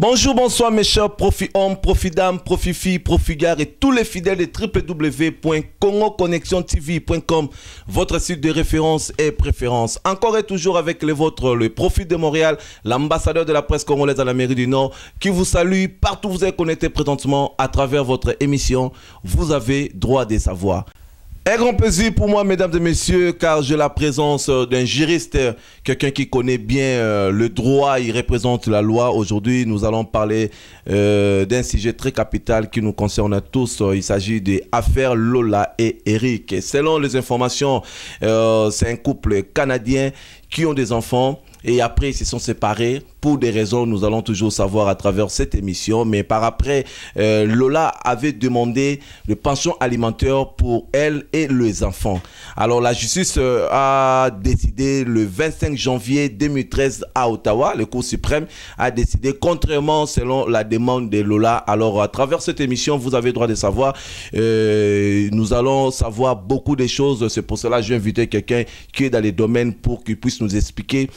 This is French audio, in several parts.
Bonjour, bonsoir mes chers profi-hommes, profi-dames, profi-filles, profi-gars et tous les fidèles de www.congoconnectiontv.com, votre site de référence et préférence. Encore et toujours avec les vôtres, le Profi de Montréal, l'ambassadeur de la presse congolaise à l'Amérique du Nord, qui vous salue partout où vous êtes connecté présentement à travers votre émission. Vous avez droit de savoir. Un grand plaisir pour moi, mesdames et messieurs, car j'ai la présence d'un juriste, quelqu'un qui connaît bien le droit, il représente la loi. Aujourd'hui, nous allons parler d'un sujet très capital qui nous concerne tous. Il s'agit des affaires Lola et Eric. Et selon les informations, c'est un couple canadien qui ont des enfants. Et après, ils se sont séparés pour des raisons, nous allons toujours savoir à travers cette émission. Mais par après, Lola avait demandé de pension alimentaire pour elle et les enfants. Alors, la justice a décidé le 25 janvier 2013 à Ottawa, le Cour suprême a décidé contrairement selon la demande de Lola. Alors, à travers cette émission, vous avez le droit de savoir. Nous allons savoir beaucoup de choses. C'est pour cela que j'ai invité quelqu'un qui est dans les domaines pour qu'il puisse nous expliquer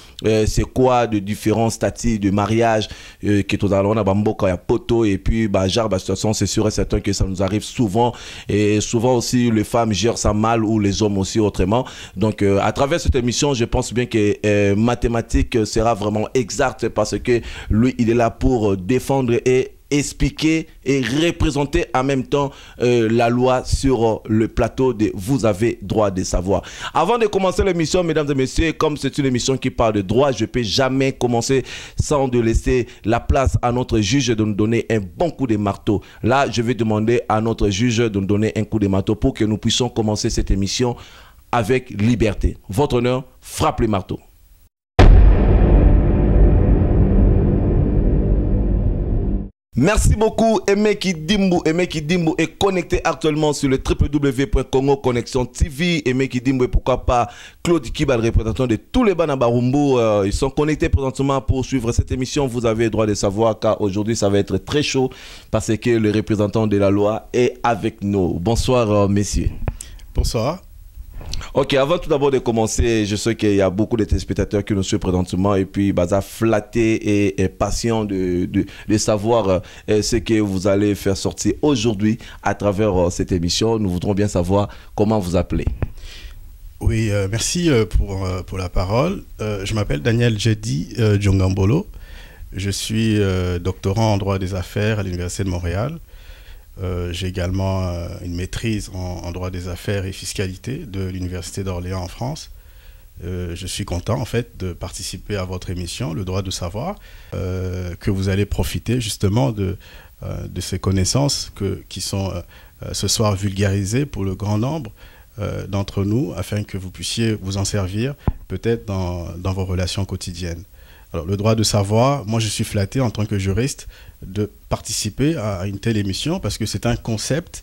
c'est quoi de différents statuts de mariage qui est aux alentours de Bamboka et Poto et puis genre de situation, c'est sûr et certain que ça nous arrive souvent et souvent aussi les femmes gèrent ça mal ou les hommes aussi autrement. Donc à travers cette émission, je pense bien que mathématiques sera vraiment exact parce que lui il est là pour défendre et expliquer et représenter en même temps la loi sur le plateau de Vous avez droit de savoir. Avant de commencer l'émission, mesdames et messieurs, comme c'est une émission qui parle de droit, je ne peux jamais commencer sans de laisser la place à notre juge de nous donner un bon coup de marteau. Là, je vais demander à notre juge de nous donner un coup de marteau pour que nous puissions commencer cette émission avec liberté. Votre honneur, frappe les marteaux. Merci beaucoup, Emeki Dimbu. Emeki Dimbu est connecté actuellement sur le www.congoconnectiontv. Emeki Dimbu et pourquoi pas Claude Kiba, le représentant de tous les Banabarumbu. Ils sont connectés présentement pour suivre cette émission. Vous avez le droit de savoir car aujourd'hui ça va être très chaud parce que le représentant de la loi est avec nous. Bonsoir, messieurs. Bonsoir. Ok, avant tout d'abord de commencer, je sais qu'il y a beaucoup de téléspectateurs qui nous suivent présentement et puis baza flatté et patient de savoir ce que vous allez faire sortir aujourd'hui à travers cette émission. Nous voudrons bien savoir comment vous appelez. Oui, merci pour la parole. Je m'appelle Daniel Jedi Djongambolo. Je suis doctorant en droit des affaires à l'Université de Montréal. J'ai également une maîtrise en droit des affaires et fiscalité de l'Université d'Orléans en France. Je suis content en fait de participer à votre émission, Le droit de savoir, que vous allez profiter justement de ces connaissances qui sont ce soir vulgarisées pour le grand nombre d'entre nous afin que vous puissiez vous en servir peut-être dans vos relations quotidiennes. Alors, le droit de savoir, moi je suis flatté en tant que juriste de participer à une telle émission parce que c'est un concept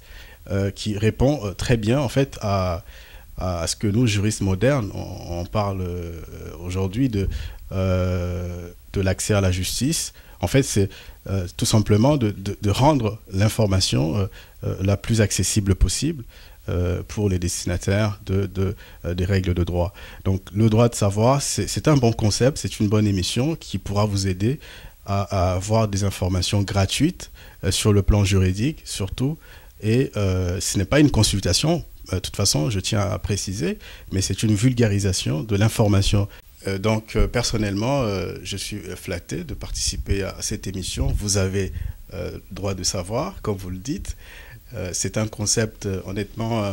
qui répond très bien en fait à ce que nous, juristes modernes, on parle aujourd'hui de l'accès à la justice. En fait, c'est tout simplement de rendre l'information la plus accessible possible pour les destinataires des règles de droit. Donc le droit de savoir, c'est un bon concept, c'est une bonne émission qui pourra vous aider à avoir des informations gratuites sur le plan juridique surtout, et ce n'est pas une consultation, de toute façon je tiens à préciser, mais c'est une vulgarisation de l'information. Donc personnellement, je suis flatté de participer à cette émission. Vous avez droit de savoir, comme vous le dites. C'est un concept honnêtement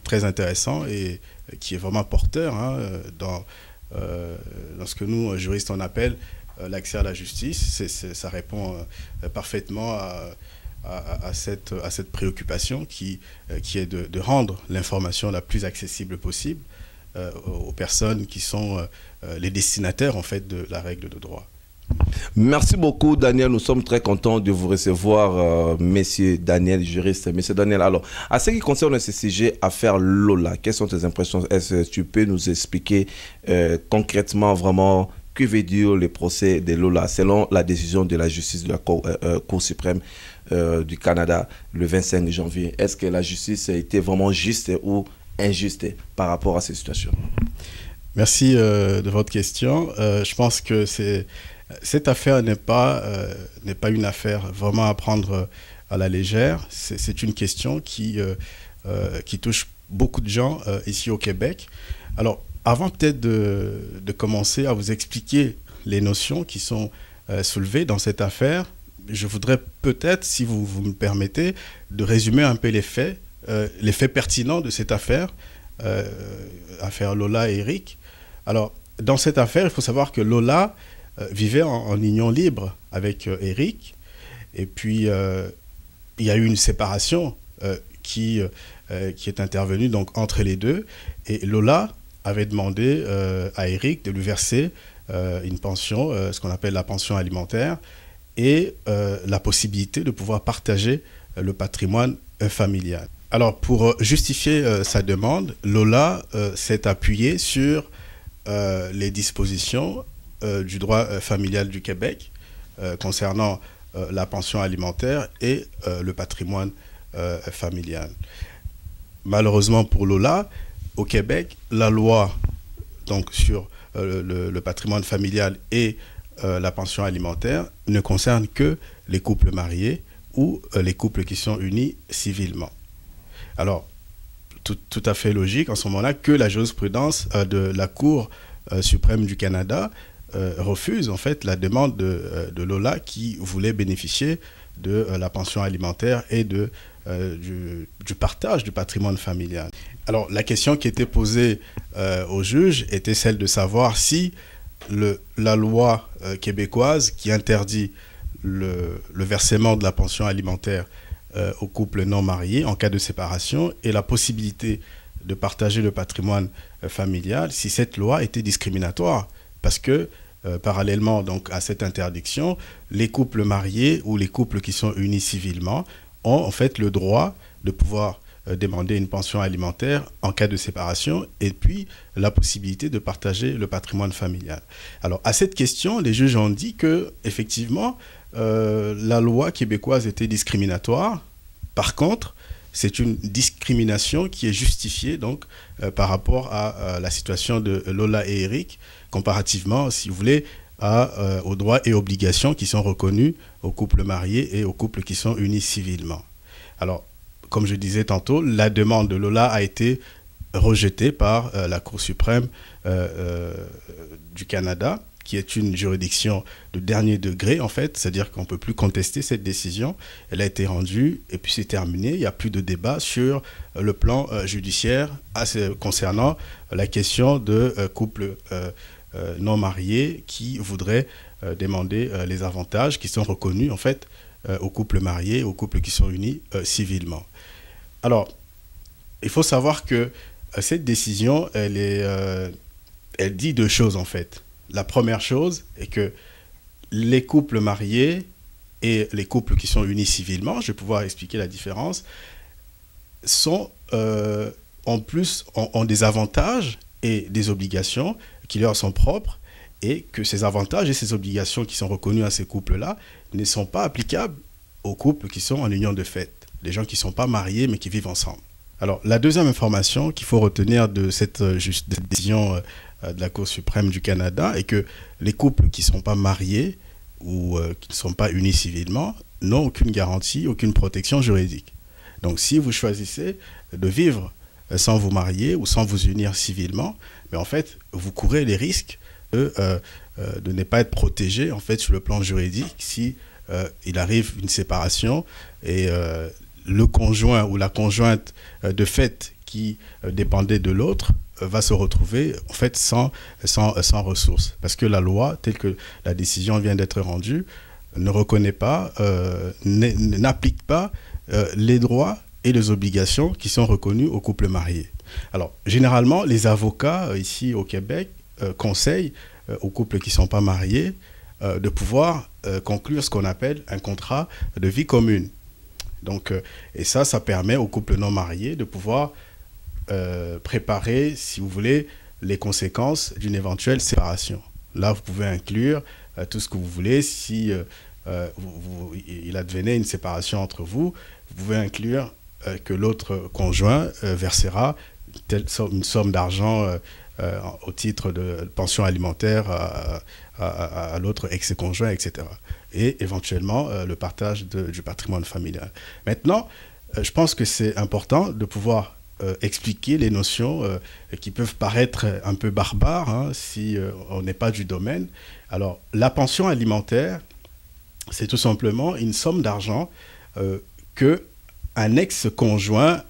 très intéressant et qui est vraiment porteur dans ce que nous, juristes, on appelle l'accès à la justice. Ça répond parfaitement à cette préoccupation qui est de rendre l'information la plus accessible possible aux personnes qui sont les destinataires en fait, de la règle de droit. Merci beaucoup, Daniel. Nous sommes très contents de vous recevoir, messieurs Daniel, juriste. Monsieur Daniel, alors, à ce qui concerne ce sujet, affaire Lola, quelles sont tes impressions? Est-ce que tu peux nous expliquer concrètement, vraiment, que veut dire le procès de Lola selon la décision de la justice de la Cour suprême du Canada le 25 janvier? Est-ce que la justice a été vraiment juste ou injuste par rapport à ces situations? Merci de votre question. Je pense que c'est Cette affaire n'est pas une affaire vraiment à prendre à la légère. C'est une question qui touche beaucoup de gens ici au Québec. Alors, avant peut-être de commencer à vous expliquer les notions qui sont soulevées dans cette affaire, je voudrais peut-être, si vous me permettez, de résumer un peu les faits pertinents de cette affaire, affaire Lola et Eric. Alors, dans cette affaire, il faut savoir que Lola vivait en union libre avec Eric. Et puis, il y a eu une séparation qui est intervenue donc, entre les deux. Et Lola avait demandé à Eric de lui verser une pension, ce qu'on appelle la pension alimentaire, et la possibilité de pouvoir partager le patrimoine familial. Alors, pour justifier sa demande, Lola s'est appuyée sur les dispositions du droit familial du Québec concernant la pension alimentaire et le patrimoine familial. Malheureusement pour Lola, au Québec, la loi donc, sur le patrimoine familial et la pension alimentaire ne concerne que les couples mariés ou les couples qui sont unis civilement. Alors, tout à fait logique en ce moment-là que la jurisprudence de la Cour suprême du Canada refuse en fait la demande de Lola qui voulait bénéficier de la pension alimentaire et du partage du patrimoine familial. Alors, la question qui était posée au juge était celle de savoir si la loi québécoise qui interdit le versement de la pension alimentaire aux couples non mariés en cas de séparation et la possibilité de partager le patrimoine familial, si cette loi était discriminatoire. Parce que, parallèlement donc, à cette interdiction, les couples mariés ou les couples qui sont unis civilement ont en fait le droit de pouvoir demander une pension alimentaire en cas de séparation et puis la possibilité de partager le patrimoine familial. Alors, à cette question, les juges ont dit que, effectivement, la loi québécoise était discriminatoire. Par contre, c'est une discrimination qui est justifiée donc, par rapport à la situation de Lola et Eric, comparativement, si vous voulez, aux droits et obligations qui sont reconnus aux couples mariés et aux couples qui sont unis civilement. Alors, comme je disais tantôt, la demande de Lola a été rejetée par la Cour suprême du Canada, qui est une juridiction de dernier degré, en fait, c'est-à-dire qu'on ne peut plus contester cette décision. Elle a été rendue et puis c'est terminé. Il n'y a plus de débat sur le plan judiciaire concernant la question de couples non mariés qui voudraient demander les avantages qui sont reconnus, en fait, aux couples mariés, aux couples qui sont unis civilement. Alors, il faut savoir que cette décision, elle dit deux choses, en fait. La première chose est que les couples mariés et les couples qui sont unis civilement, je vais pouvoir expliquer la différence, ont des avantages et des obligations qui leur sont propres et que ces avantages et ces obligations qui sont reconnus à ces couples-là ne sont pas applicables aux couples qui sont en union de fait, les gens qui ne sont pas mariés mais qui vivent ensemble. Alors, la deuxième information qu'il faut retenir de cette décision de la Cour suprême du Canada est que les couples qui ne sont pas mariés ou qui ne sont pas unis civilement n'ont aucune garantie, aucune protection juridique. Donc, si vous choisissez de vivre sans vous marier ou sans vous unir civilement, mais en fait, vous courez les risques de ne pas être protégé en fait, sur le plan juridique si il arrive une séparation et le conjoint ou la conjointe de fait qui dépendait de l'autre va se retrouver en fait sans ressources. Parce que la loi, telle que la décision vient d'être rendue, ne reconnaît pas, n'applique pas les droits et les obligations qui sont reconnus aux couples mariés. Alors, généralement, les avocats ici au Québec conseillent aux couples qui ne sont pas mariés de pouvoir conclure ce qu'on appelle un contrat de vie commune. Donc, et ça permet aux couples non mariés de pouvoir préparer, si vous voulez, les conséquences d'une éventuelle séparation. Là, vous pouvez inclure tout ce que vous voulez. Si il advenait une séparation entre vous, vous pouvez inclure que l'autre conjoint versera une somme d'argent au titre de pension alimentaire à l'autre ex-conjoint, etc. Et éventuellement le partage du patrimoine familial. Maintenant, je pense que c'est important de pouvoir expliquer les notions qui peuvent paraître un peu barbares hein, si on n'est pas du domaine. Alors, la pension alimentaire, c'est tout simplement une somme d'argent que un ex-conjoint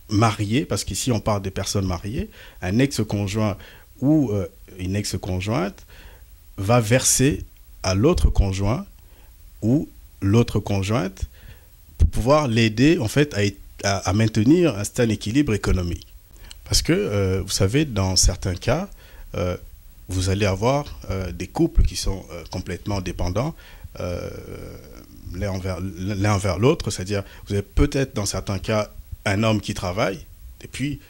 marié, parce qu'ici on parle des personnes mariées, un ex-conjoint ou une ex-conjointe va verser à l'autre conjoint ou l'autre conjointe pour pouvoir l'aider en fait à maintenir un certain équilibre économique. Parce que, vous savez, dans certains cas, vous allez avoir des couples qui sont complètement dépendants l'un envers l'autre, c'est-à-dire vous avez peut-être dans certains cas un homme qui travaille et puis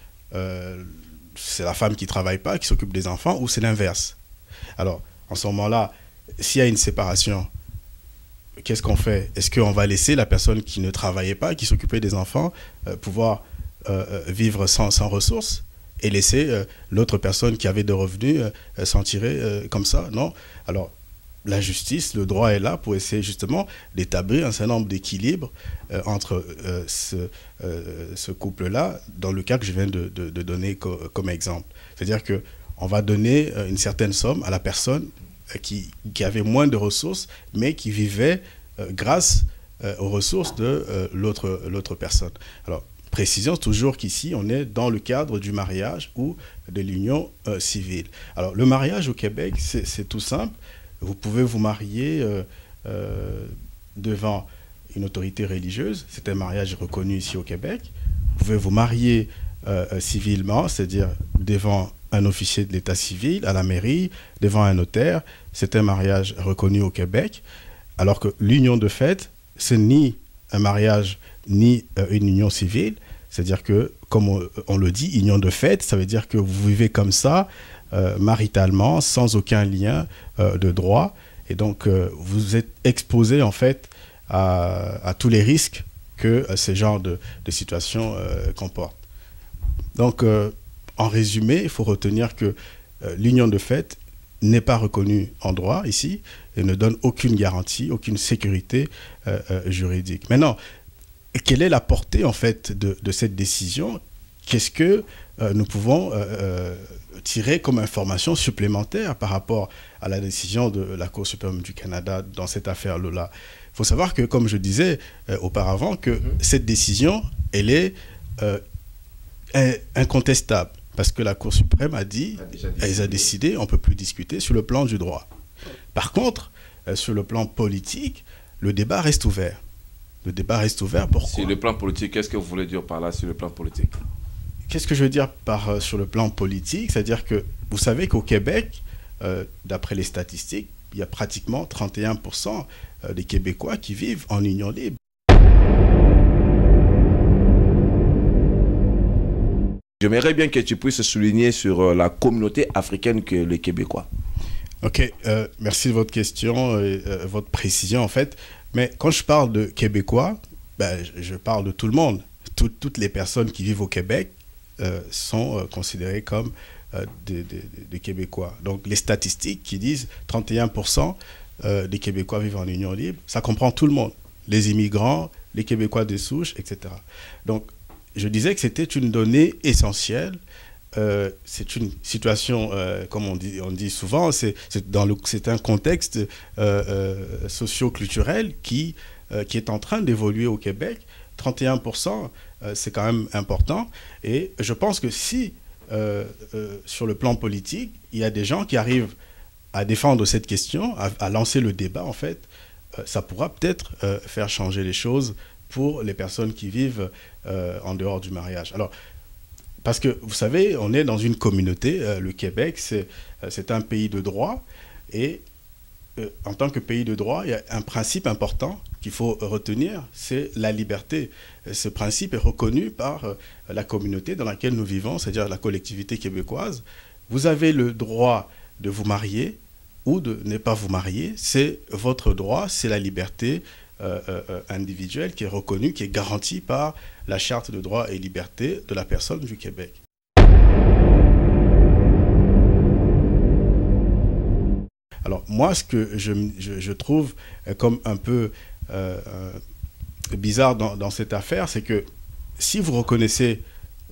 c'est la femme qui ne travaille pas, qui s'occupe des enfants, ou c'est l'inverse. Alors, en ce moment-là, s'il y a une séparation, qu'est-ce qu'on fait? Est-ce qu'on va laisser la personne qui ne travaillait pas, qui s'occupait des enfants, pouvoir vivre sans ressources et laisser l'autre personne qui avait des revenus s'en tirer comme ça? Non. Alors, la justice, le droit est là pour essayer justement d'établir un certain nombre d'équilibres entre ce couple-là, dans le cas que je viens de donner comme exemple. C'est-à-dire qu'on va donner une certaine somme à la personne qui avait moins de ressources, mais qui vivait grâce aux ressources de l'autre personne. Alors, précisons toujours qu'ici, on est dans le cadre du mariage ou de l'union civile. Alors, le mariage au Québec, c'est tout simple. Vous pouvez vous marier devant une autorité religieuse. C'est un mariage reconnu ici au Québec. Vous pouvez vous marier civilement, c'est-à-dire devant un officier de l'état civil, à la mairie, devant un notaire. C'est un mariage reconnu au Québec. Alors que l'union de fait, c'est ni un mariage ni une union civile. C'est-à-dire que, comme on le dit, union de fait, ça veut dire que vous vivez comme ça, maritalement, sans aucun lien de droit. Et donc, vous êtes exposé, en fait, à tous les risques que ce genre de situation comporte. Donc, en résumé, il faut retenir que l'union de fait n'est pas reconnue en droit ici et ne donne aucune garantie, aucune sécurité juridique. Maintenant, quelle est la portée, en fait, de cette décision? Qu'est-ce que nous pouvons tirer comme information supplémentaire par rapport à la décision de la Cour suprême du Canada dans cette affaire-là? Il faut savoir que, comme je disais auparavant, que cette décision, elle est incontestable. Parce que la Cour suprême a dit, elle a décidé, on ne peut plus discuter sur le plan du droit. Par contre, sur le plan politique, le débat reste ouvert. Le débat reste ouvert, pourquoi? Sur le plan politique, qu'est-ce que vous voulez dire par là, sur le plan politique? Qu'est-ce que je veux dire sur le plan politique? C'est-à-dire que vous savez qu'au Québec, d'après les statistiques, il y a pratiquement 31% des Québécois qui vivent en union libre. J'aimerais bien que tu puisses souligner sur la communauté africaine que les Québécois. Ok, merci de votre question et votre précision en fait. Mais quand je parle de Québécois, je parle de tout le monde. Toutes les personnes qui vivent au Québec sont considérées comme des Québécois. Donc les statistiques qui disent 31% des Québécois vivent en union libre, ça comprend tout le monde. Les immigrants, les Québécois de souche, etc. Donc je disais que c'était une donnée essentielle. C'est une situation, comme on dit souvent, c'est un contexte socio-culturel qui est en train d'évoluer au Québec. 31%, c'est quand même important. Et je pense que si, sur le plan politique, il y a des gens qui arrivent à défendre cette question, à lancer le débat, en fait, ça pourra peut-être faire changer les choses pour les personnes qui vivent en dehors du mariage. Alors, parce que, vous savez, on est dans une communauté, le Québec, c'est un pays de droit, et en tant que pays de droit, il y a un principe important qu'il faut retenir, c'est la liberté. Ce principe est reconnu par la communauté dans laquelle nous vivons, c'est-à-dire la collectivité québécoise. Vous avez le droit de vous marier ou de ne pas vous marier, c'est votre droit, c'est la liberté individuelle qui est reconnue, qui est garantie par la Charte de droits et libertés de la personne du Québec. Alors moi, ce que je trouve comme un peu bizarre dans cette affaire, c'est que si vous reconnaissez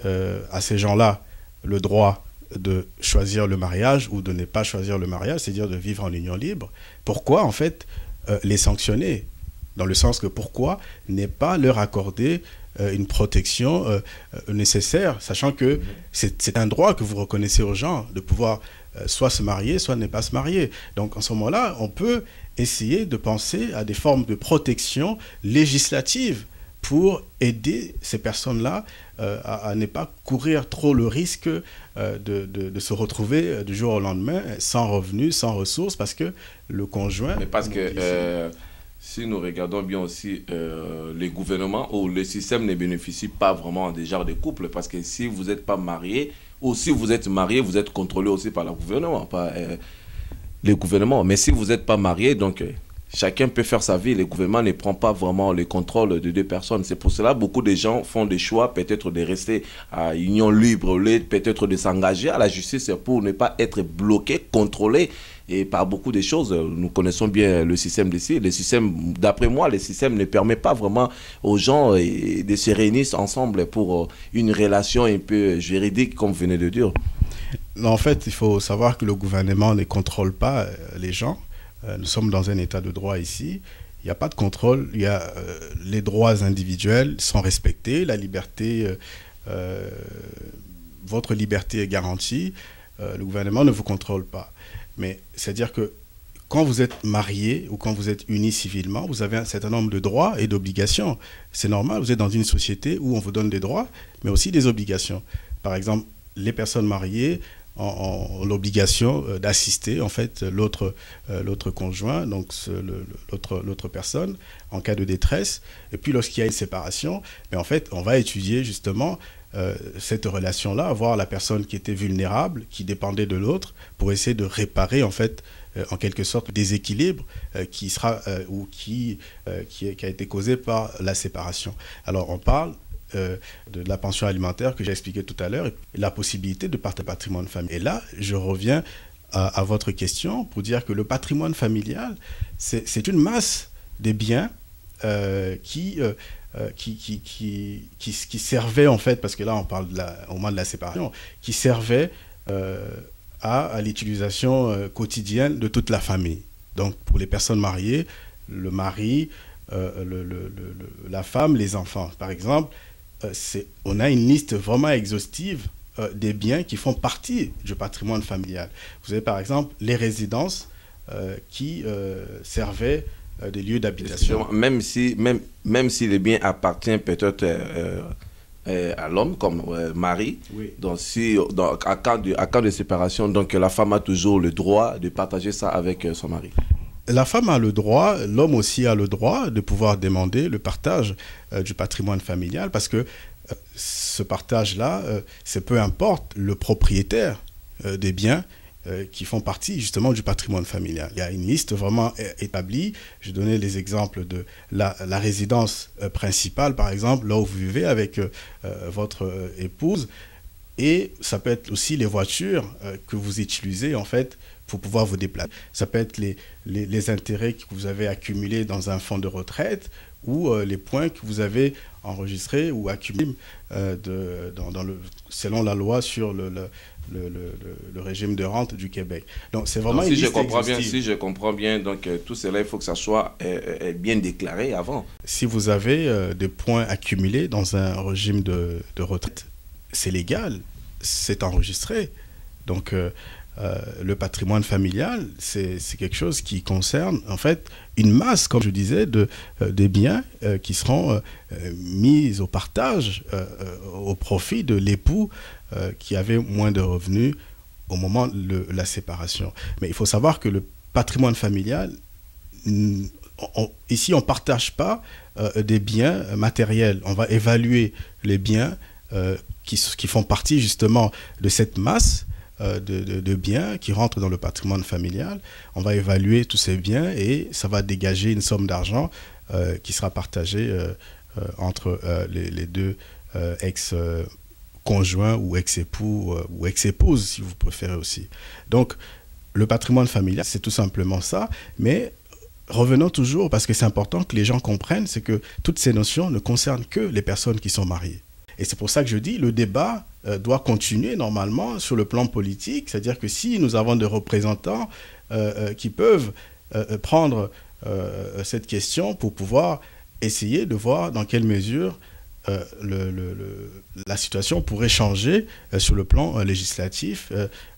à ces gens-là le droit de choisir le mariage ou de ne pas choisir le mariage, c'est-à-dire de vivre en union libre, pourquoi en fait les sanctionner? Dans le sens que pourquoi ne pas leur accorder une protection nécessaire, sachant que c'est un droit que vous reconnaissez aux gens de pouvoir soit se marier, soit ne pas se marier. Donc en ce moment-là, on peut essayer de penser à des formes de protection législative pour aider ces personnes-là à ne pas courir trop le risque de se retrouver du jour au lendemain sans revenus, sans ressources, parce que le conjoint... Mais parce que si nous regardons bien aussi les gouvernements ou le système ne bénéficie pas vraiment des genres de couples, parce que si vous n'êtes pas marié, ou si vous êtes marié, vous êtes contrôlé aussi par le gouvernement, par les gouvernements. Mais si vous n'êtes pas marié, donc... chacun peut faire sa vie, le gouvernement ne prend pas vraiment le contrôle de deux personnes. C'est pour cela que beaucoup de gens font des choix, peut-être de rester à union libre, peut-être de s'engager à la justice pour ne pas être bloqué, contrôlé et par beaucoup de choses. Nous connaissons bien le système d'ici. Le système, d'après moi, le système ne permet pas vraiment aux gens de se réunir ensemble pour une relation un peu juridique, comme vous venez de dire. En fait, il faut savoir que le gouvernement ne contrôle pas les gens. Nous sommes dans un état de droit ici. Il n'y a pas de contrôle. Les droits individuels sont respectés. La liberté, votre liberté est garantie. Le gouvernement ne vous contrôle pas. Mais c'est-à-dire que quand vous êtes marié ou quand vous êtes unis civilement, vous avez un certain nombre de droits et d'obligations. C'est normal. Vous êtes dans une société où on vous donne des droits, mais aussi des obligations. Par exemple, les personnes mariées ont l'obligation d'assister en fait l'autre conjoint, donc l'autre personne en cas de détresse. Et puis lorsqu'il y a une séparation, mais en fait on va étudier justement cette relation-là, voir la personne qui était vulnérable, qui dépendait de l'autre, pour essayer de réparer en fait en quelque sorte le déséquilibre qui a été causé par la séparation. Alors on parle de la pension alimentaire que j'ai expliqué tout à l'heure, et la possibilité de partager le patrimoine familial. Et là, je reviens à votre question pour dire que le patrimoine familial, c'est une masse des biens qui servaient en fait, parce que là on parle au moment de la séparation, qui servaient à l'utilisation quotidienne de toute la famille. Donc pour les personnes mariées, le mari, la femme, les enfants. Par exemple, on a une liste vraiment exhaustive des biens qui font partie du patrimoine familial. Vous avez par exemple les résidences qui servaient des lieux d'habitation. Même si les biens appartiennent peut-être à l'homme comme mari, oui. Donc à cas de séparation, donc la femme a toujours le droit de partager ça avec son mari. La femme a le droit, l'homme aussi a le droit de pouvoir demander le partage du patrimoine familial, parce que ce partage-là, c'est peu importe le propriétaire des biens qui font partie justement du patrimoine familial. Il y a une liste vraiment établie. Je donnais les exemples de la résidence principale, par exemple, là où vous vivez avec votre épouse, et ça peut être aussi les voitures que vous utilisez en fait pour pouvoir vous déplacer. Ça peut être les intérêts que vous avez accumulés dans un fonds de retraite ou les points que vous avez enregistrés ou accumulés selon la loi sur le régime de rente du Québec. Donc c'est vraiment une liste exhaustive. Si je comprends bien, donc tout cela, il faut que ça soit bien déclaré avant. Si vous avez des points accumulés dans un régime de retraite, c'est légal, c'est enregistré. Donc le patrimoine familial, c'est quelque chose qui concerne en fait une masse, comme je disais, des biens qui seront mis au partage au profit de l'époux qui avait moins de revenus au moment de la séparation. Mais il faut savoir que le patrimoine familial, ici on ne partage pas des biens matériels. On va évaluer les biens qui font partie justement de cette masse de biens qui rentrent dans le patrimoine familial. On va évaluer tous ces biens et ça va dégager une somme d'argent qui sera partagée entre les deux ex-conjoints ou ex-époux ou ex-épouses, si vous préférez aussi. Donc, le patrimoine familial, c'est tout simplement ça, mais revenons toujours, parce que c'est important que les gens comprennent, c'est que toutes ces notions ne concernent que les personnes qui sont mariées. Et c'est pour ça que je dis, le débat doit continuer normalement sur le plan politique, c'est-à-dire que si nous avons des représentants qui peuvent prendre cette question pour pouvoir essayer de voir dans quelle mesure la situation pourrait changer sur le plan législatif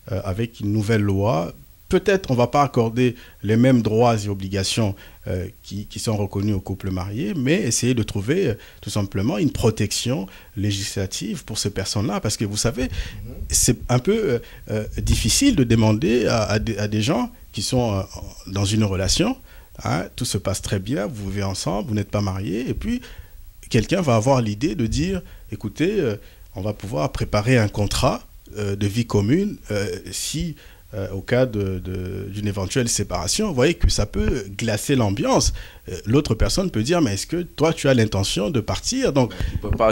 avec une nouvelle loi. Peut-être on ne va pas accorder les mêmes droits et obligations qui sont reconnus aux couples mariés, mais essayer de trouver tout simplement une protection législative pour ces personnes-là. Parce que vous savez, c'est un peu difficile de demander à des gens qui sont dans une relation, hein, tout se passe très bien, vous vivez ensemble, vous n'êtes pas mariés, et puis quelqu'un va avoir l'idée de dire, écoutez, on va pouvoir préparer un contrat de vie commune si... au cas d'une éventuelle séparation, vous voyez que ça peut glacer l'ambiance. L'autre personne peut dire, mais est-ce que toi, tu as l'intention de partir? Donc,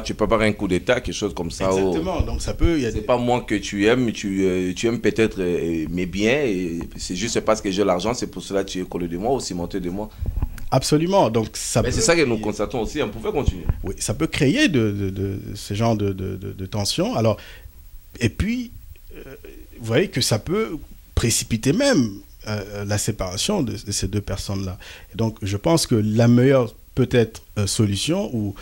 tu peux pas faire un coup d'état, quelque chose comme ça. Exactement. Donc, ça peut... C'est pas moi que tu aimes, tu aimes peut-être mes biens, et c'est juste parce que j'ai l'argent, c'est pour cela que tu es collé de moi ou cimenté de moi. Absolument. Donc, c'est ça que nous constatons aussi, on pouvait continuer. Oui, ça peut créer ce genre de tension. Alors, et puis, vous voyez que ça peut précipiter même la séparation de ces deux personnes-là. Et donc, je pense que la meilleure peut-être solution, ou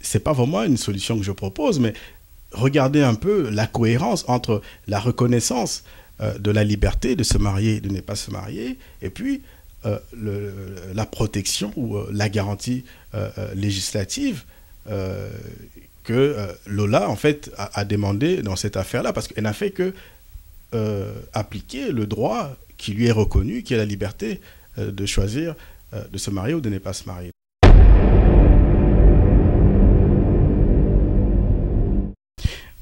c'est pas vraiment une solution que je propose, mais regardez un peu la cohérence entre la reconnaissance de la liberté de se marier et de ne pas se marier, et puis la protection ou la garantie législative que Lola, en fait, a demandé dans cette affaire-là, parce qu'elle n'a fait que appliquer le droit qui lui est reconnu, qui est la liberté de choisir de se marier ou de ne pas se marier.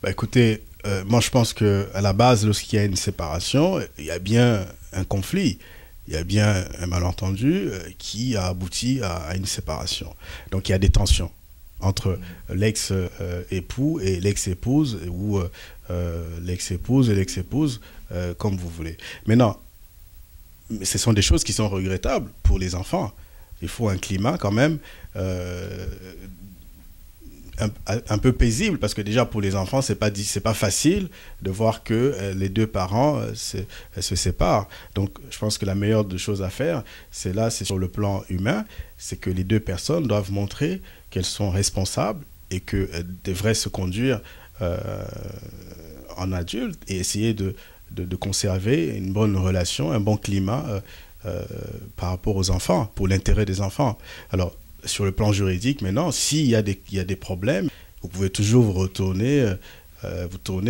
Bah, écoutez, moi je pense qu'à la base, lorsqu'il y a une séparation, il y a bien un conflit, il y a bien un malentendu qui a abouti à une séparation. Donc il y a des tensions entre l'ex-époux et l'ex-épouse, ou l'ex-épouse et l'ex-épouse, comme vous voulez. Maintenant, ce sont des choses qui sont regrettables pour les enfants. Il faut un climat quand même un peu paisible, parce que déjà pour les enfants, c'est pas facile de voir que les deux parents se séparent. Donc je pense que la meilleure des choses à faire, c'est sur le plan humain, c'est que les deux personnes doivent montrer qu'elles sont responsables et qu'elles devraient se conduire en adulte et essayer de conserver une bonne relation, un bon climat par rapport aux enfants, pour l'intérêt des enfants. Alors, sur le plan juridique, maintenant, s'il y a des problèmes, vous pouvez toujours vous tourner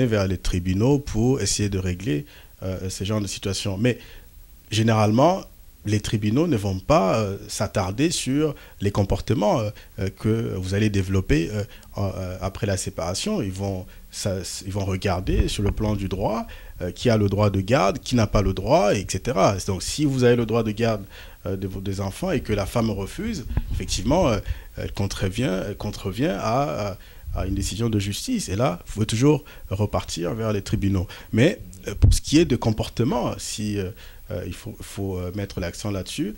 vers les tribunaux pour essayer de régler ce genre de situation. Mais généralement, les tribunaux ne vont pas s'attarder sur les comportements que vous allez développer après la séparation. Ils vont regarder sur le plan du droit qui a le droit de garde, qui n'a pas le droit, etc. Donc, si vous avez le droit de garde des enfants et que la femme refuse, effectivement, elle contrevient à une décision de justice. Et là, vous pouvez toujours repartir vers les tribunaux. Mais pour ce qui est de comportement, il faut mettre l'accent là-dessus,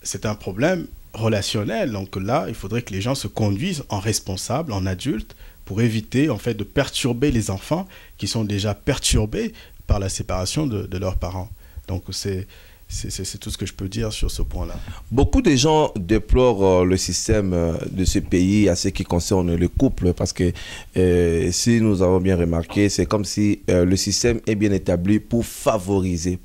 c'est un problème relationnel. Donc là, il faudrait que les gens se conduisent en responsables, en adultes, pour éviter en fait de perturber les enfants qui sont déjà perturbés par la séparation de leurs parents. Donc c'est tout ce que je peux dire sur ce point-là. Beaucoup de gens déplorent le système de ce pays à ce qui concerne le couple, parce que si nous avons bien remarqué, c'est comme si le système est bien établi pour favoriser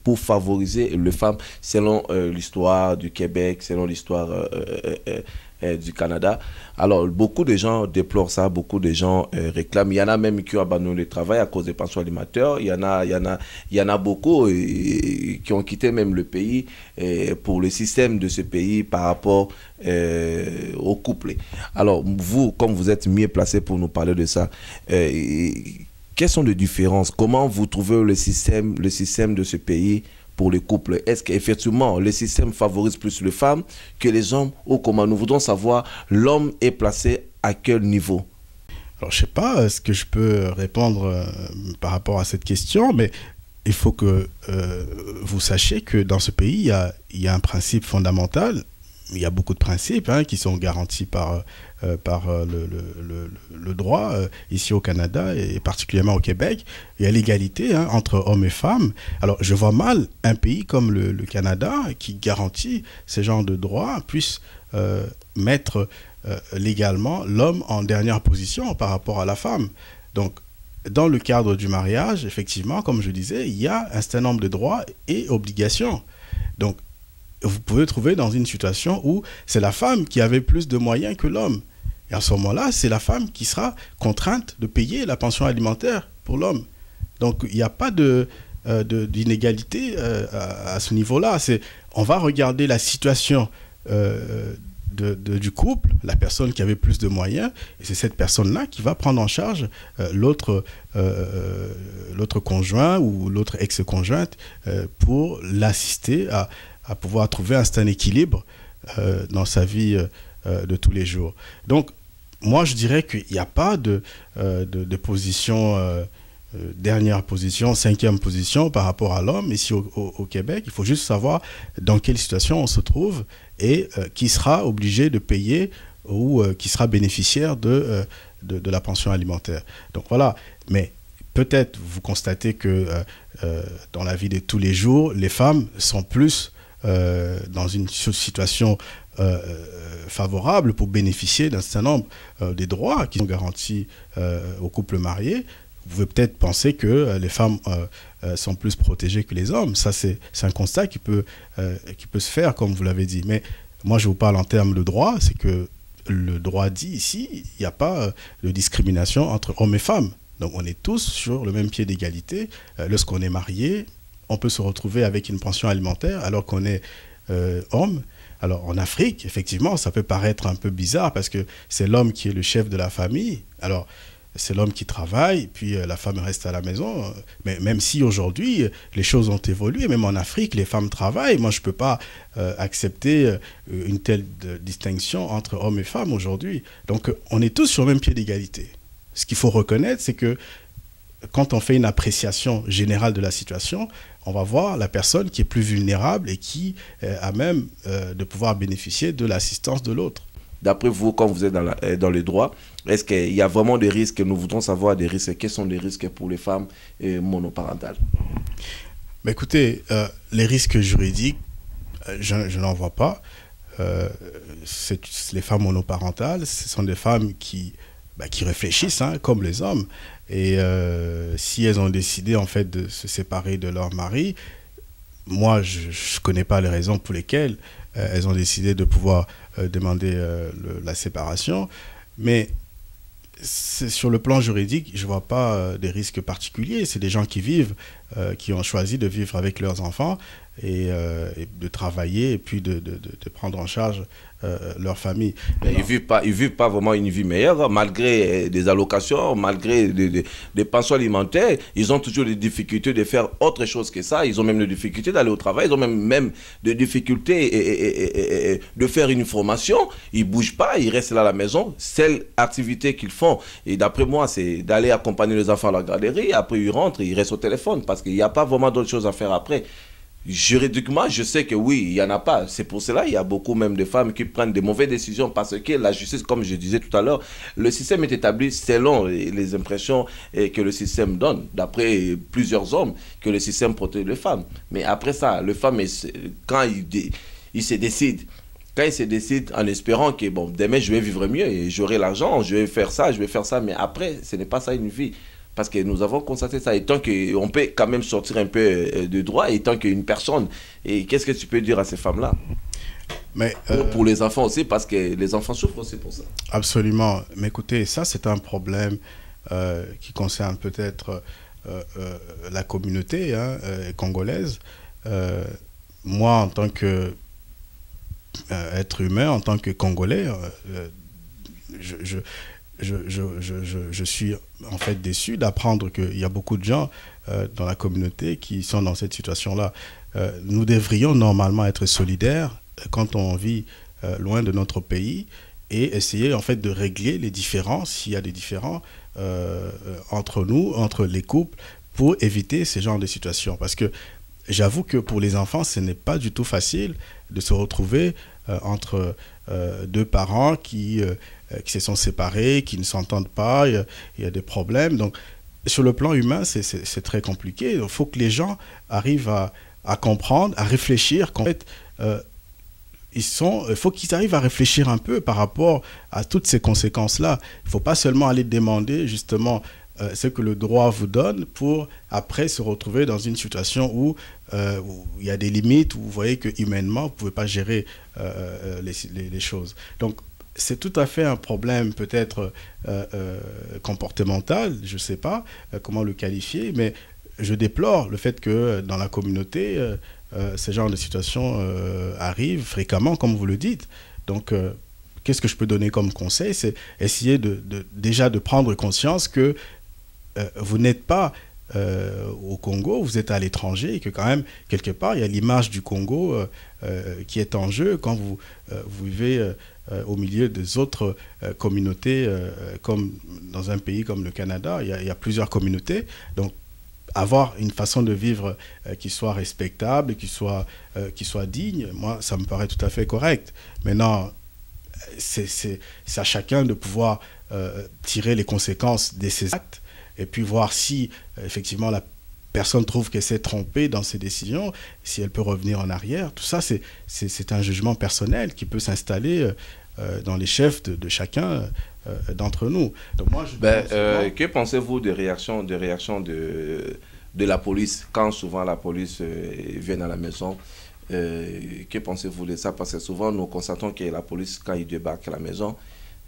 les femmes selon l'histoire du Québec, selon l'histoire du Canada. Alors, beaucoup de gens déplorent ça, beaucoup de gens réclament. Il y en a même qui ont abandonné le travail à cause des pensions alimentaires. Il y en a beaucoup qui ont quitté même le pays pour le système de ce pays par rapport au couple. Alors, vous, comme vous êtes mieux placé pour nous parler de ça, quelles sont les différences? Comment vous trouvez le système de ce pays pour les couples? Est-ce qu'effectivement, le système favorise plus les femmes que les hommes, ou comment? Nous voudrons savoir, l'homme est placé à quel niveau? Alors, je ne sais pas ce que je peux répondre par rapport à cette question, mais il faut que vous sachiez que dans ce pays, il y a un principe fondamental. Il y a beaucoup de principes qui sont garantis par le droit ici au Canada et particulièrement au Québec. Il y a l'égalité entre hommes et femmes. Alors, je vois mal un pays comme le Canada qui garantit ces genres de droits puisse mettre légalement l'homme en dernière position par rapport à la femme. Donc, dans le cadre du mariage, effectivement, comme je disais, il y a un certain nombre de droits et obligations. Donc, vous pouvez trouver dans une situation où c'est la femme qui avait plus de moyens que l'homme. Et à ce moment-là, c'est la femme qui sera contrainte de payer la pension alimentaire pour l'homme. Donc, il n'y a pas d'inégalité à ce niveau-là. On va regarder la situation du couple, la personne qui avait plus de moyens, et c'est cette personne-là qui va prendre en charge l'autre conjoint ou l'autre ex-conjointe pour l'assister à pouvoir trouver un certain équilibre dans sa vie de tous les jours. Donc, moi, je dirais qu'il n'y a pas de position, dernière position, cinquième position par rapport à l'homme ici au Québec. Il faut juste savoir dans quelle situation on se trouve et qui sera obligé de payer ou qui sera bénéficiaire de la pension alimentaire. Donc, voilà. Mais peut-être vous constatez que dans la vie de tous les jours, les femmes sont plus dans une situation favorable pour bénéficier d'un certain nombre des droits qui sont garantis aux couples mariés. Vous pouvez peut-être penser que les femmes sont plus protégées que les hommes. Ça, c'est un constat qui peut se faire, comme vous l'avez dit. Mais moi, je vous parle en termes de droit. C'est que le droit dit ici, il n'y a pas de discrimination entre hommes et femmes. Donc, on est tous sur le même pied d'égalité. Lorsqu'on est marié, on peut se retrouver avec une pension alimentaire alors qu'on est homme. Alors, en Afrique, effectivement, ça peut paraître un peu bizarre parce que c'est l'homme qui est le chef de la famille. Alors, c'est l'homme qui travaille, puis la femme reste à la maison. Mais même si aujourd'hui, les choses ont évolué, même en Afrique, les femmes travaillent. Moi, je ne peux pas accepter une telle distinction entre hommes et femmes aujourd'hui. Donc, on est tous sur le même pied d'égalité. Ce qu'il faut reconnaître, c'est que quand on fait une appréciation générale de la situation, on va voir la personne qui est plus vulnérable et qui a même de pouvoir bénéficier de l'assistance de l'autre. D'après vous, quand vous êtes dans les droits, est-ce qu'il y a vraiment des risques? Nous voudrons savoir des risques. Quels sont les risques pour les femmes monoparentales? Mais écoutez, les risques juridiques, je n'en vois pas. Les femmes monoparentales, ce sont des femmes qui réfléchissent comme les hommes. Et si elles ont décidé en fait de se séparer de leur mari, moi je ne connais pas les raisons pour lesquelles elles ont décidé de pouvoir demander la séparation, mais sur le plan juridique, je ne vois pas des risques particuliers. C'est des gens qui vivent, qui ont choisi de vivre avec leurs enfants et de travailler et puis de prendre en charge leur famille. Mais ils vivent pas vraiment une vie meilleure, malgré des allocations, malgré des pensions alimentaires. Ils ont toujours des difficultés de faire autre chose que ça. Ils ont même des difficultés d'aller au travail. Ils ont même des difficultés de faire une formation. Ils ne bougent pas, ils restent là à la maison. C'est l'activité qu'ils font. Et d'après moi, c'est d'aller accompagner les enfants à la garderie. Après, ils rentrent, ils restent au téléphone parce qu'il n'y a pas vraiment d'autres choses à faire après. Juridiquement, je sais que oui, il n'y en a pas. C'est pour cela qu'il y a beaucoup même de femmes qui prennent de mauvaises décisions parce que la justice, comme je disais tout à l'heure, le système est établi selon les impressions que le système donne, d'après plusieurs hommes, que le système protège les femmes. Mais après ça, les femmes, quand ils se décident, en espérant que bon, demain je vais vivre mieux et j'aurai l'argent, je vais faire ça, mais après, ce n'est pas ça une vie. Parce que nous avons constaté ça, et tant qu'on peut quand même sortir un peu de droit, et tant qu'une personne, et qu'est-ce que tu peux dire à ces femmes-là? Mais pour les enfants aussi, parce que les enfants souffrent aussi pour ça. Absolument. Mais écoutez, ça c'est un problème qui concerne peut-être la communauté congolaise. Moi, en tant qu'être humain, en tant que Congolais, je suis en fait déçu d'apprendre qu'il y a beaucoup de gens dans la communauté qui sont dans cette situation-là. Nous devrions normalement être solidaires quand on vit loin de notre pays et essayer en fait de régler les différends, s'il y a des différends entre nous, entre les couples, pour éviter ce genre de situation. Parce que j'avoue que pour les enfants, ce n'est pas du tout facile de se retrouver entre deux parents qui se sont séparés, qui ne s'entendent pas, il y a des problèmes. Donc, sur le plan humain, c'est très compliqué. Il faut que les gens arrivent à comprendre, à réfléchir qu'en fait, il faut qu'ils arrivent à réfléchir un peu par rapport à toutes ces conséquences-là. Il ne faut pas seulement aller demander justement ce que le droit vous donne pour après se retrouver dans une situation où il y a des limites, où vous voyez que humainement, vous ne pouvez pas gérer les choses. Donc, c'est tout à fait un problème peut-être comportemental, je ne sais pas comment le qualifier, mais je déplore le fait que dans la communauté, ce genre de situation arrive fréquemment, comme vous le dites. Donc, qu'est-ce que je peux donner comme conseil? C'est essayer déjà de prendre conscience que vous n'êtes pas au Congo, vous êtes à l'étranger et que quand même, quelque part, il y a l'image du Congo qui est en jeu quand vous vivez au milieu des autres communautés, comme dans un pays comme le Canada, il y a plusieurs communautés. Donc, avoir une façon de vivre qui soit respectable, qui soit digne, moi, ça me paraît tout à fait correct. Maintenant, c'est à chacun de pouvoir tirer les conséquences de ses actes et puis voir si, effectivement, la personne trouve qu'elle s'est trompée dans ses décisions, si elle peut revenir en arrière. Tout ça, c'est un jugement personnel qui peut s'installer dans les chefs de chacun d'entre nous. Donc moi, que pensez-vous des réactions de la police quand souvent la police vient à la maison? Que pensez-vous de ça? Parce que souvent nous constatons que la police, quand il débarque à la maison,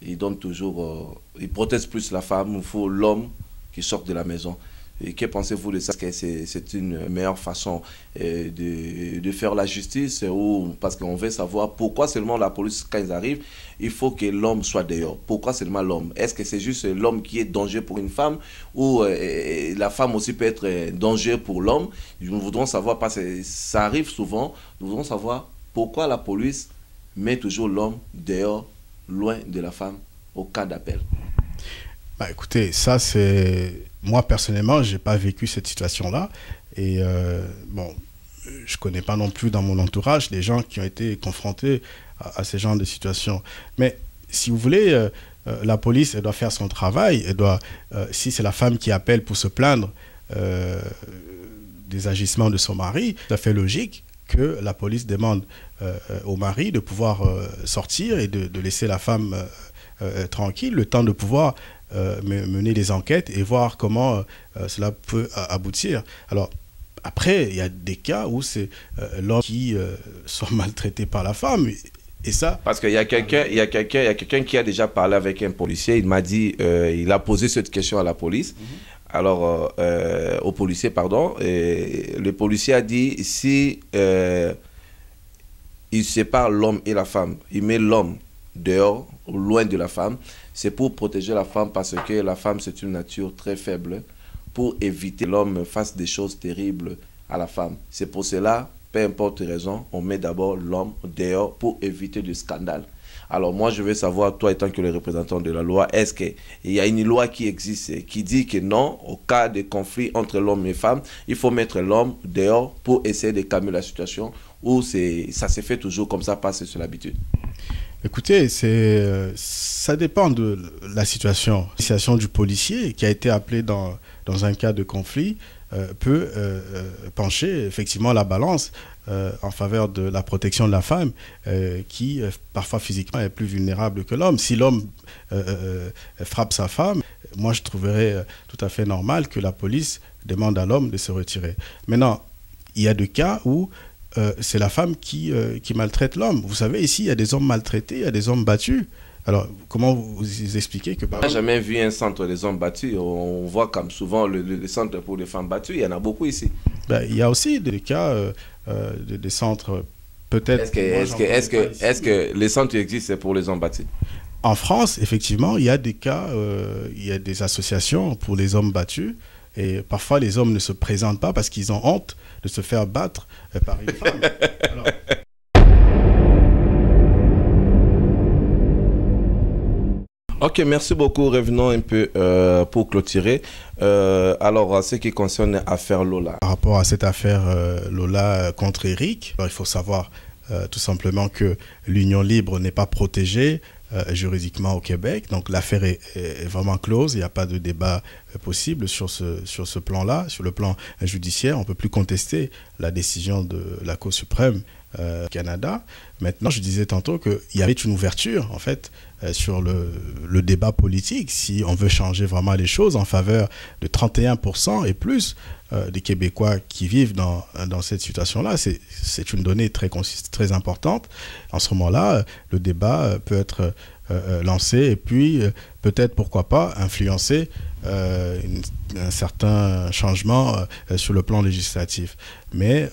il donne toujours, il protège plus la femme, il faut l'homme qui sort de la maison. Et que pensez-vous de ça? Est-ce que c'est une meilleure façon de faire la justice, ou parce qu'on veut savoir pourquoi seulement la police, quand ils arrivent, il faut que l'homme soit dehors? Pourquoi seulement l'homme? Est-ce que c'est juste l'homme qui est danger pour une femme, ou la femme aussi peut être danger pour l'homme? Nous voudrons savoir, parce que ça arrive souvent, nous voudrons savoir pourquoi la police met toujours l'homme dehors, loin de la femme, au cas d'appel. Bah, écoutez, ça c'est... Moi, personnellement, je n'ai pas vécu cette situation-là. Et bon, je ne connais pas non plus dans mon entourage les gens qui ont été confrontés à ce genre de situation. Mais si vous voulez, la police, elle doit faire son travail. Elle doit, si c'est la femme qui appelle pour se plaindre des agissements de son mari, c'est tout à fait logique que la police demande au mari de pouvoir sortir et de laisser la femme tranquille, le temps de pouvoir mener des enquêtes et voir comment cela peut aboutir. Alors, après, il y a des cas où c'est l'homme qui sont maltraités par la femme. Et ça... Parce qu'il y a quelqu'un qui a déjà parlé avec un policier. Il m'a dit, il a posé cette question à la police. Alors, au policier, pardon. Et le policier a dit, si il sépare l'homme et la femme, il met l'homme dehors, loin de la femme, c'est pour protéger la femme, parce que la femme, c'est une nature très faible, pour éviter que l'homme fasse des choses terribles à la femme. C'est pour cela, peu importe les raisons, on met d'abord l'homme dehors pour éviter du scandale. Alors moi, je veux savoir, toi étant que le représentant de la loi, est-ce qu'il y a une loi qui existe, qui dit que non, au cas de conflit entre l'homme et la femme, il faut mettre l'homme dehors pour essayer de calmer la situation, ou ça se fait toujours comme ça, parce que c'est l'habitude? Écoutez, ça dépend de la situation. La situation du policier qui a été appelé dans un cas de conflit peut pencher effectivement la balance en faveur de la protection de la femme qui parfois physiquement est plus vulnérable que l'homme. Si l'homme frappe sa femme, moi je trouverais tout à fait normal que la police demande à l'homme de se retirer. Maintenant, il y a des cas où c'est la femme qui maltraite l'homme. Vous savez, ici, il y a des hommes maltraités, il y a des hommes battus. Alors, comment vous expliquez que... On n'a jamais vu un centre des hommes battus. On voit comme souvent le centre pour les femmes battues. Il y en a beaucoup ici. Ben, il y a aussi des cas, des centres, peut-être... Est-ce que les centres existent pour les hommes battus? En France, effectivement, il y a des cas, il y a des associations pour les hommes battus. Et parfois, les hommes ne se présentent pas parce qu'ils ont honte de se faire battre par une femme. Alors... Ok, merci beaucoup. Revenons un peu pour clôturer. Alors, ce qui concerne l'affaire Lola. Par rapport à cette affaire Lola contre Eric, alors, il faut savoir tout simplement que l'union libre n'est pas protégée juridiquement au Québec. Donc l'affaire est vraiment close, il n'y a pas de débat possible sur ce plan-là. Sur le plan judiciaire, on ne peut plus contester la décision de la Cour suprême Canada. Maintenant, je disais tantôt qu'il y avait une ouverture, en fait, sur le débat politique. Si on veut changer vraiment les choses en faveur de 31% et plus des Québécois qui vivent dans cette situation-là, c'est une donnée très importante. En ce moment-là, le débat peut être lancé et puis peut-être, pourquoi pas, influencer un certain changement sur le plan législatif. Mais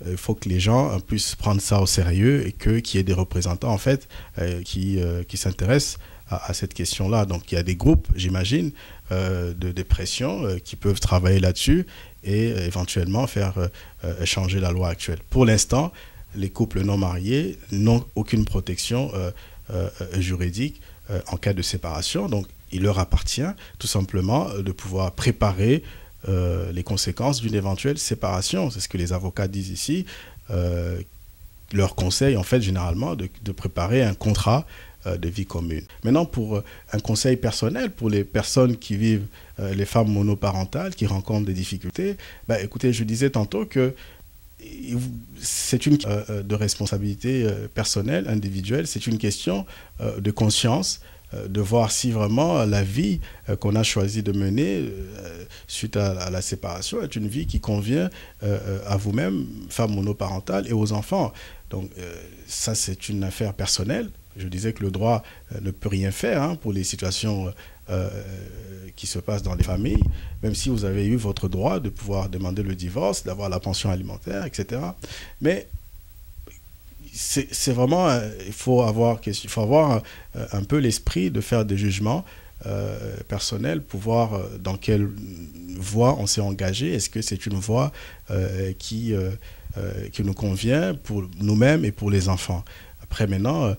il faut que les gens puissent prendre ça au sérieux et qu'il y ait des représentants en fait qui s'intéressent à cette question-là. Donc il y a des groupes, j'imagine, de pression qui peuvent travailler là-dessus et éventuellement faire changer la loi actuelle. Pour l'instant, les couples non mariés n'ont aucune protection juridique en cas de séparation. Donc il leur appartient tout simplement de pouvoir préparer les conséquences d'une éventuelle séparation. C'est ce que les avocats disent ici. Leur conseil, en fait, généralement, de préparer un contrat de vie commune. Maintenant, pour un conseil personnel, pour les personnes qui vivent, les femmes monoparentales qui rencontrent des difficultés, écoutez, je disais tantôt que c'est une de responsabilité personnelle, individuelle, c'est une question de conscience, de voir si vraiment la vie qu'on a choisi de mener suite à la séparation est une vie qui convient à vous-même, femme monoparentale, et aux enfants. Donc ça, c'est une affaire personnelle. Je disais que le droit ne peut rien faire pour les situations qui se passent dans les familles, même si vous avez eu votre droit de pouvoir demander le divorce, d'avoir la pension alimentaire, etc. Mais c'est vraiment, il faut avoir un peu l'esprit de faire des jugements personnels pour voir dans quelle voie on s'est engagé. Est-ce que c'est une voie qui nous convient pour nous-mêmes et pour les enfants? Après, maintenant,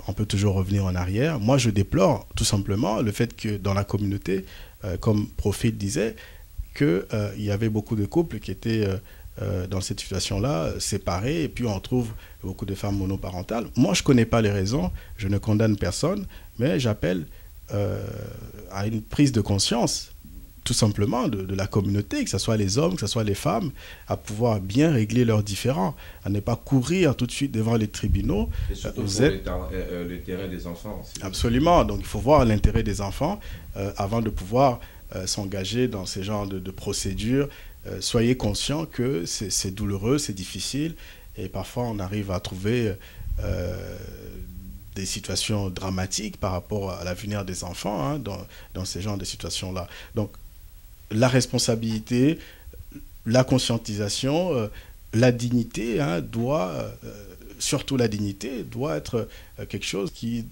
on peut toujours revenir en arrière. Moi, je déplore tout simplement le fait que dans la communauté, comme Profit disait, qu'il y avait beaucoup de couples qui étaient dans cette situation-là, séparés, et puis on trouve beaucoup de femmes monoparentales. Moi, je ne connais pas les raisons, je ne condamne personne, mais j'appelle à une prise de conscience, tout simplement, de la communauté, que ce soit les hommes, que ce soit les femmes, à pouvoir bien régler leurs différends, à ne pas courir tout de suite devant les tribunaux. Et surtout pour l'intérêt des enfants aussi. Absolument, donc il faut voir l'intérêt des enfants avant de pouvoir s'engager dans ces genres de procédures. Soyez conscients que c'est douloureux, c'est difficile, et parfois on arrive à trouver des situations dramatiques par rapport à l'avenir des enfants dans ces genres de situations-là. Donc la responsabilité, la conscientisation, la dignité surtout la dignité, doit être quelque chose qui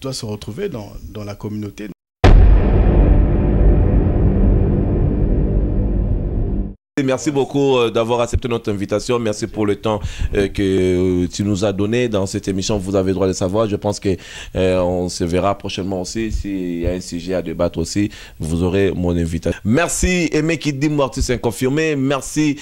doit se retrouver dans la communauté. Merci beaucoup d'avoir accepté notre invitation. Merci pour le temps que tu nous as donné dans cette émission. Vous avez le droit de savoir. Je pense que on se verra prochainement aussi. S'il y a un sujet à débattre aussi, vous aurez mon invitation. Merci Aimé Kidim, artiste inconfirmé. Merci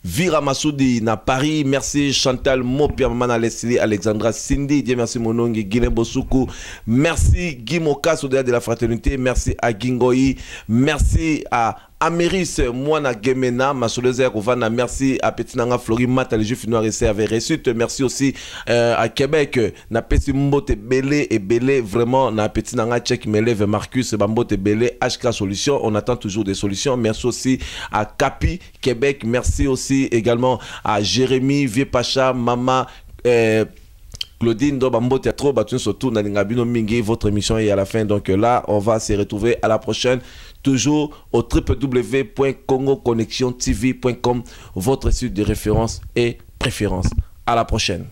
Vira Massoudi na Paris, merci Chantal Mopia, Maman Leslie, Alexandra Cindy, Dieu merci Monongi, Guiné Bosuku, merci Guy Mokas au de la fraternité, merci à Gingoyi, merci à Améris, Moana Gemena, Masoleza Rovana, merci à Petinanga Flori Mata, les Juifs Noirs et avec Réussite, merci aussi à Québec, na Petit Mbote Belé et Belé, vraiment, na Petinanga Tchèque Meleve Marcus, Bambote Belé, HK Solutions, on attend toujours des solutions, merci aussi à Capi, Québec, merci aussi également à Jérémy, Vieux Pacha, Mama, Claudine Dobambo Théâtre, surtout Nalingabino Mingi, votre émission est à la fin. Donc là, on va se retrouver à la prochaine, toujours au www.congoconnexiontv.com, votre site de référence et préférence. À la prochaine.